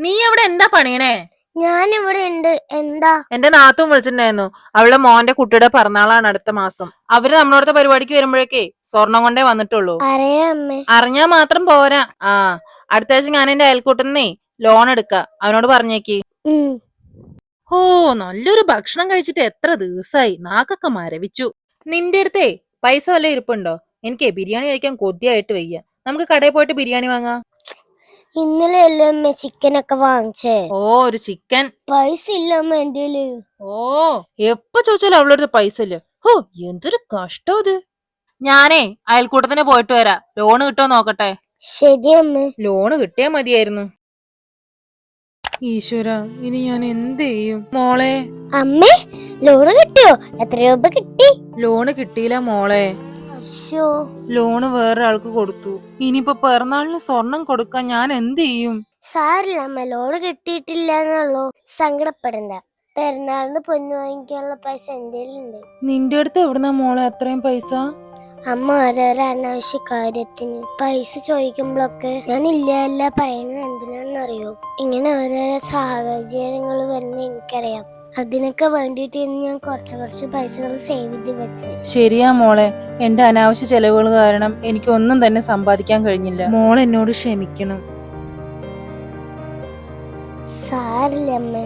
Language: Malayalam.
നീ അവിടെ എന്താ പണിയണേ? ഞാൻ ഇവിടെ ഉണ്ട്. എന്താ? എന്റെ നാത്തും വിളിച്ചിട്ടുണ്ടായിരുന്നു. അവളുടെ മോന്റെ കുട്ടിയുടെ പിറന്നാളാണ് അടുത്ത മാസം. അവര് നമ്മളോടത്തെ പരിപാടിക്ക് വരുമ്പോഴേക്കേ സ്വർണം കൊണ്ടേ വന്നിട്ടുള്ളൂ. അറിഞ്ഞാ മാത്രം പോരാ. അടുത്ത ആഴ്ച ഞാൻ എന്റെ അയൽക്കൂട്ടുന്നേ ലോൺ എടുക്ക. അവനോട് പറഞ്ഞേക്ക്. ഓ, നല്ലൊരു ഭക്ഷണം കഴിച്ചിട്ട് എത്ര ദിവസമായി. നാക്കൊക്കെ മരവിച്ചു. നിന്റെ അടുത്തേ പൈസ വല്ല ഇരിപ്പുണ്ടോ? എനിക്ക് ബിരിയാണി കഴിക്കാൻ കൊതിയായിട്ട് വയ്യ. നമുക്ക് കടയിൽ പോയിട്ട് ബിരിയാണി വാങ്ങാം. ഇന്നലെ അല്ലേ അമ്മ ചിക്കൻ ഒക്കെ വാങ്ങിച്ചേ? ഓ, ഒരു ചിക്കൻ. പൈസ ഇല്ല അമ്മ എന്റെ. ഓ, എപ്പോ ചോദിച്ചാലും അവളുടെ അടുത്ത് പൈസ ഇല്ല. ഓ, എന്തൊരു കഷ്ടം ഇത്. ഞാനേ അയൽക്കൂട്ടത്തിന് പോയിട്ട് വരാം. ലോണ് കിട്ടോ നോക്കട്ടെ. ശരി അമ്മ. ലോണ് കിട്ടിയാ മതിയായിരുന്നു. ഈശ്വര, ഇനി ഞാൻ എന്ത് ചെയ്യും? മോളെ. അമ്മേ, ലോണ് കിട്ടിയോ? എത്ര രൂപ കിട്ടി? ലോണ് കിട്ടിയില്ല മോളെ. ലോണ് വേറെ ആൾക്ക് കൊടുത്തു. ഇനിയിപ്പോ പിറന്നാളിന് സ്വർണം കൊടുക്കാൻ ഞാൻ എന്ത് ചെയ്യും? സാരില്ല അമ്മ, ലോണ് കിട്ടിയിട്ടില്ല എന്നുള്ളൂ. സങ്കടപ്പെടണ്ട. പെരുന്നാളിന് പൊന്നു വാങ്ങിക്കാനുള്ള പൈസ എന്തേലും ഉണ്ട്. നിന്റെ അടുത്ത് എവിടുന്നാ മോളെ അത്രയും പൈസ? അമ്മ ഓരോരോ അനാവശ്യ കാര്യത്തിന് പൈസ ചോദിക്കുമ്പോഴൊക്കെ ഞാൻ ഇല്ല പറയുന്നത് എന്തിനാന്നറിയോ? ഇങ്ങനെ ഓരോരോ സാഹചര്യങ്ങൾ വരുന്ന എനിക്കറിയാം. അതിനൊക്കെ വേണ്ടിട്ട് ഞാൻ കുറച്ച് പൈസകൾ സേവ് ചെയ്ത് വെച്ച്. ശരിയാ മോളെ, എന്റെ അനാവശ്യ ചെലവുകൾ കാരണം എനിക്ക് ഒന്നും തന്നെ സമ്പാദിക്കാൻ കഴിഞ്ഞില്ല. മോൾ എന്നോട് ക്ഷമിക്കണം. സാരില്ല അമ്മ.